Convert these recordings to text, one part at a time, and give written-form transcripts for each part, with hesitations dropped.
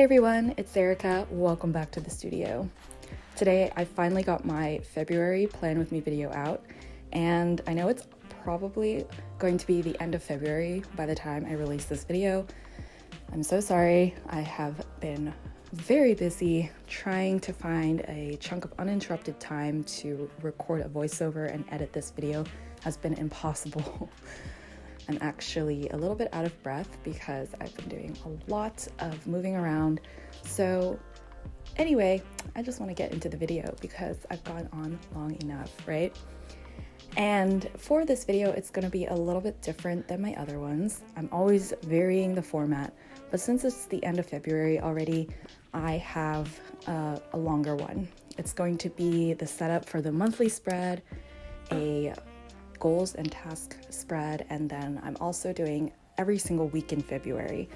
everyone, it's Erica. Welcome back to the studio. Today I finally got my February Plan With Me video out, and I know it's probably going to be the end of February by the time I release this video. I'm so sorry. I have been very busy trying to find a chunk of uninterrupted time to record a voiceover and edit this video. Has been impossible. I'm actually a little bit out of breath because I've been doing a lot of moving around. So anyway, I just want to get into the video because I've gone on long enough, right? And for this video, it's going to be a little bit different than my other ones. I'm always varying the format, but since it's the end of February already, I have a longer one. It's going to be the setup for the monthly spread, a goals and task spread, and then I'm also doing every single week in February.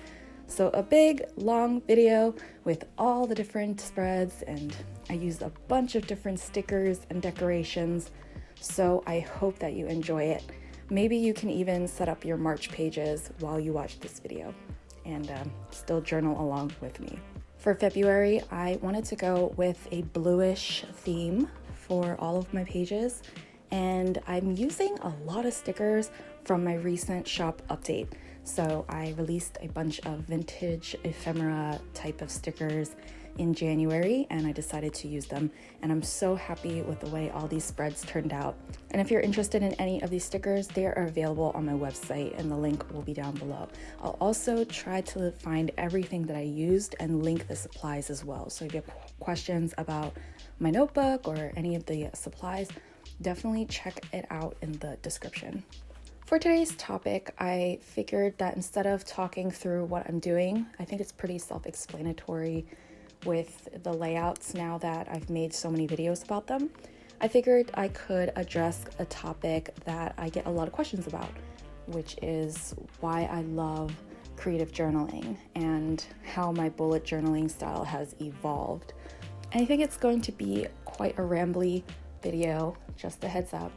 So a big long video with all the different spreads, and I used a bunch of different stickers and decorations. So I hope that you enjoy it. Maybe you can even set up your March pages while you watch this video and still journal along with me. For February, I wanted to go with a bluish theme for all of my pages, and I'm using a lot of stickers from my recent shop update. So I released a bunch of vintage ephemera type of stickers in January, and I decided to use them, and I'm so happy with the way all these spreads turned out. And if you're interested in any of these stickers, they are available on my website, and the link will be down below. I'll also try to find everything that I used and link the supplies as well. So if you have questions about my notebook or any of the supplies, definitely check it out in the description. For today's topic, I figured that instead of talking through what I'm doing, I think it's pretty self-explanatory with the layouts now that I've made so many videos about them. I figured I could address a topic that I get a lot of questions about, which is why I love creative journaling and how my bullet journaling style has evolved. And I think it's going to be quite a rambly video, just a heads up.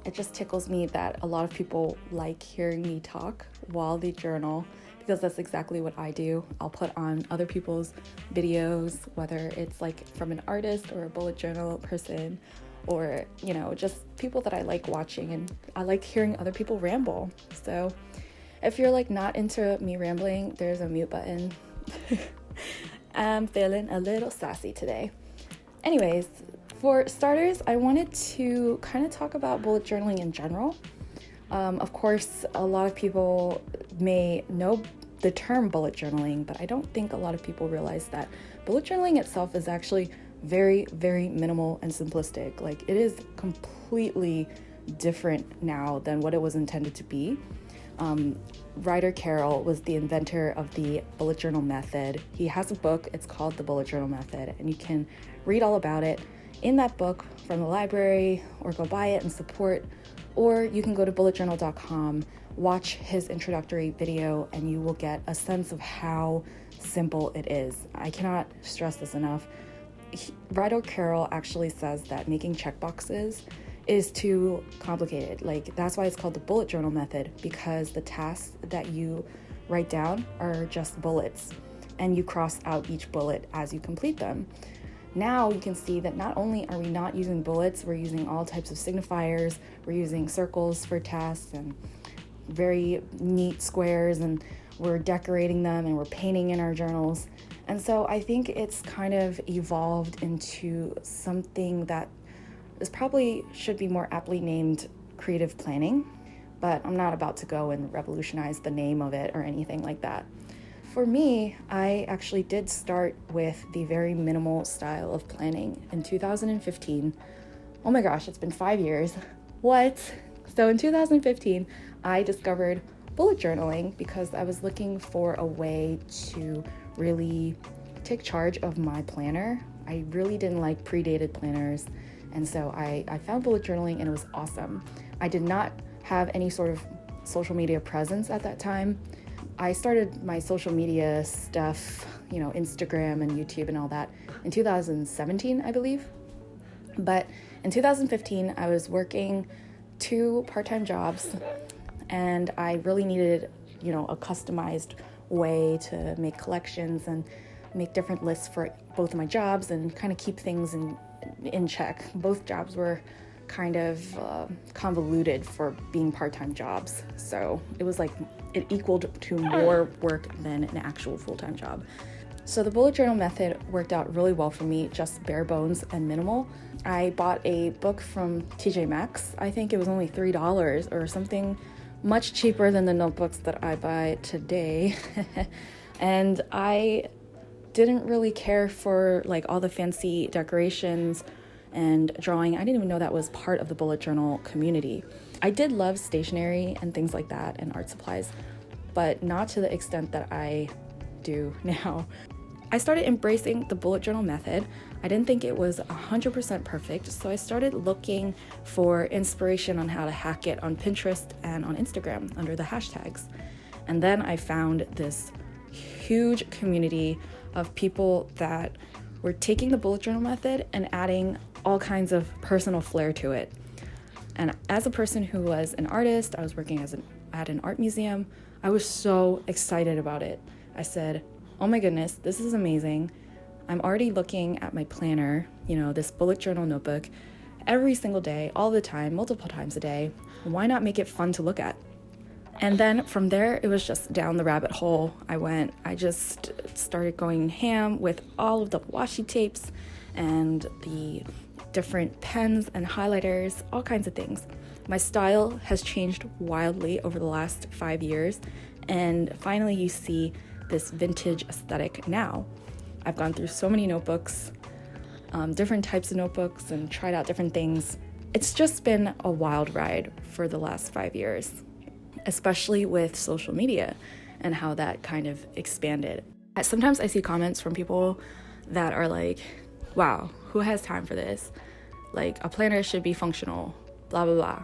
It just tickles me that a lot of people like hearing me talk while they journal, because that's exactly what I do. I'll put on other people's videos, whether it's like from an artist or a bullet journal person, or, you know, just people that I like watching, and I like hearing other people ramble. So if you're like not into me rambling, there's a mute button. I'm feeling a little sassy today. Anyways, for starters, I wanted to kind of talk about bullet journaling in general. Of course, a lot of people may know the term bullet journaling, but I don't think a lot of people realize that bullet journaling itself is actually very, very minimal and simplistic. Like, it is completely different now than what it was intended to be. Ryder Carroll was the inventor of the bullet journal method. He has a book, it's called The Bullet Journal Method, and you can read all about it in that book from the library, or go buy it and support, or you can go to bulletjournal.com, watch his introductory video, and you will get a sense of how simple it is. I cannot stress this enough. Ryder Carroll actually says that making checkboxes is too complicated. Like, that's why it's called the bullet journal method, because the tasks that you write down are just bullets, and you cross out each bullet as you complete them. Now you can see that not only are we not using bullets, we're using all types of signifiers, we're using circles for tasks and very neat squares, and we're decorating them, and we're painting in our journals. And so I think it's kind of evolved into something that is probably should be more aptly named creative planning, but I'm not about to go and revolutionize the name of it or anything like that. For me, I actually did start with the very minimal style of planning in 2015. Oh my gosh, it's been 5 years. What? So in 2015, I discovered bullet journaling because I was looking for a way to really take charge of my planner. I really didn't like predated planners, and so I found bullet journaling, and it was awesome. I did not have any sort of social media presence at that time. I started my social media stuff, you know, Instagram and YouTube and all that, in 2017, I believe. But in 2015, I was working 2 part-time jobs, and I really needed, you know, a customized way to make collections, and make different lists for both of my jobs and kind of keep things in check. Both jobs were kind of convoluted for being part-time jobs, so it was like it equaled to more work than an actual full-time job. So the bullet journal method worked out really well for me, just bare bones and minimal. I bought a book from TJ Maxx. I think it was only $3 or something, much cheaper than the notebooks that I buy today. And I didn't really care for like all the fancy decorations and drawing. I didn't even know that was part of the bullet journal community. I did love stationery and things like that and art supplies, but not to the extent that I do now. I started embracing the bullet journal method. I didn't think it was 100% perfect, so I started looking for inspiration on how to hack it on Pinterest and on Instagram under the hashtags. And then I found this huge community of people that were taking the bullet journal method and adding all kinds of personal flair to it. And as a person who was an artist, I was working at an art museum, I was so excited about it. I said, oh my goodness, this is amazing. I'm already looking at my planner, this bullet journal notebook, every single day, all the time, multiple times a day. Why not make it fun to look at? And then from there, it was just down the rabbit hole. I just started going ham with all of the washi tapes and the different pens and highlighters, all kinds of things. My style has changed wildly over the last 5 years, and finally you see this vintage aesthetic now. I've gone through so many notebooks, different types of notebooks, and tried out different things. It's just been a wild ride for the last 5 years, especially with social media and how that kind of expanded. Sometimes I see comments from people that are like, wow, who has time for this? Like, a planner should be functional, blah, blah, blah.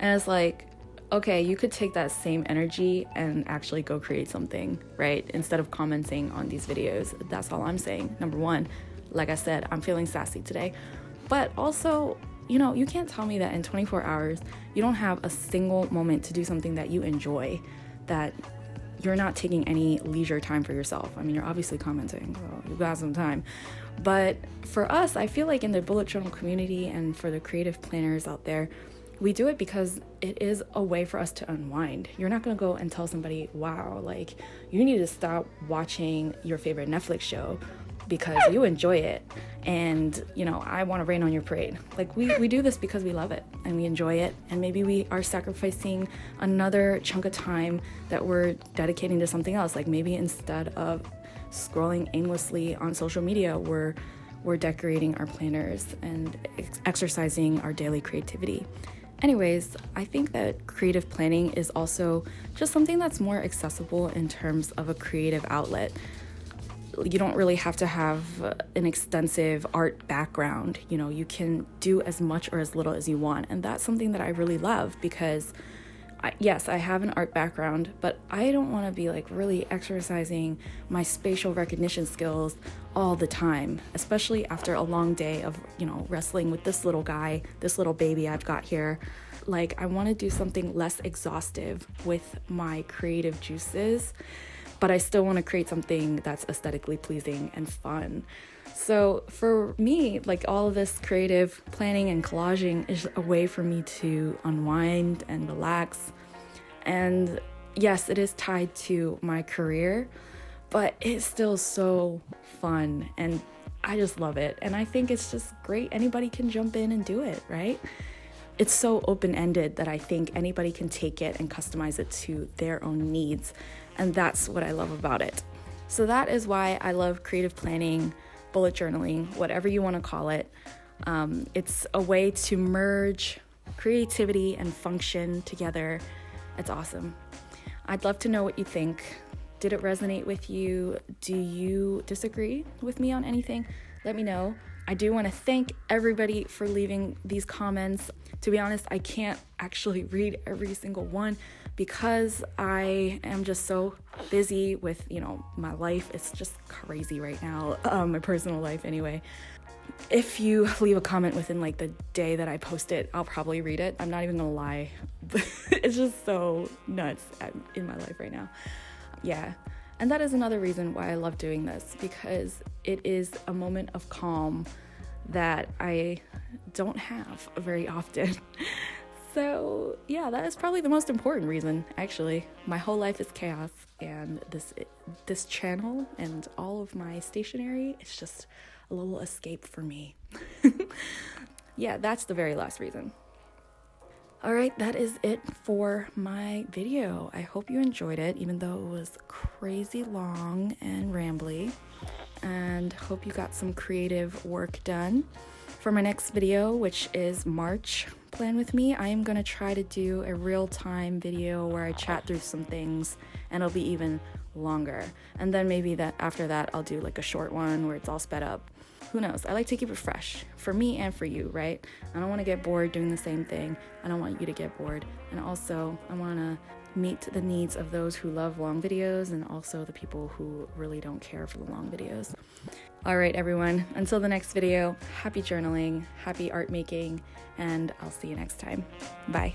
And it's like, okay, you could take that same energy and actually go create something, right? Instead of commenting on these videos. That's all I'm saying. Number one, like I said, I'm feeling sassy today. But also, you can't tell me that in 24 hours, you don't have a single moment to do something that you enjoy, that you're not taking any leisure time for yourself. I mean, you're obviously commenting, so you got some time. But for us, I feel like in the bullet journal community and for the creative planners out there, we do it because it is a way for us to unwind. You're not gonna go and tell somebody, wow, like, you need to stop watching your favorite Netflix show because you enjoy it and I want to rain on your parade. Like, we do this because we love it and we enjoy it, and maybe we are sacrificing another chunk of time that we're dedicating to something else. Like, maybe instead of scrolling aimlessly on social media, we're decorating our planners and exercising our daily creativity. Anyways, I think that creative planning is also just something that's more accessible in terms of a creative outlet. You don't really have to have an extensive art background. You can do as much or as little as you want. And that's something that I really love because yes, I have an art background, but I don't want to be like really exercising my spatial recognition skills all the time, especially after a long day of, wrestling with this little guy, this little baby I've got here. Like, I want to do something less exhaustive with my creative juices, but I still want to create something that's aesthetically pleasing and fun. So for me, like, all of this creative planning and collaging is a way for me to unwind and relax. And yes, it is tied to my career, but it's still so fun and I just love it. And I think it's just great. Anybody can jump in and do it, right? It's so open-ended that I think anybody can take it and customize it to their own needs. And that's what I love about it. So that is why I love creative planning, bullet journaling, whatever you want to call it. It's a way to merge creativity and function together. It's awesome. I'd love to know what you think. Did it resonate with you? Do you disagree with me on anything? Let me know. I do want to thank everybody for leaving these comments. To be honest, I can't actually read every single one because I am just so busy with, my life. It's just crazy right now, my personal life anyway. If you leave a comment within like the day that I post it, I'll probably read it. I'm not even gonna lie. It's just so nuts in my life right now. Yeah. And that is another reason why I love doing this, because it is a moment of calm that I don't have very often. So yeah, that is probably the most important reason, actually. My whole life is chaos, and this channel and all of my stationery is just a little escape for me. Yeah, that's the very last reason. Alright, that is it for my video. I hope you enjoyed it, even though it was crazy long and rambly, and hope you got some creative work done. For my next video, which is March, plan with me, I am going to try to do a real-time video where I chat through some things, and it'll be even longer. And then maybe that after that I'll do like a short one where it's all sped up. Who knows? I like to keep it fresh for me and for you, right? I don't want to get bored doing the same thing. I don't want you to get bored. And also, I want to meet the needs of those who love long videos and also the people who really don't care for the long videos. All right, everyone. Until the next video, happy journaling, happy art making, and I'll see you next time. Bye.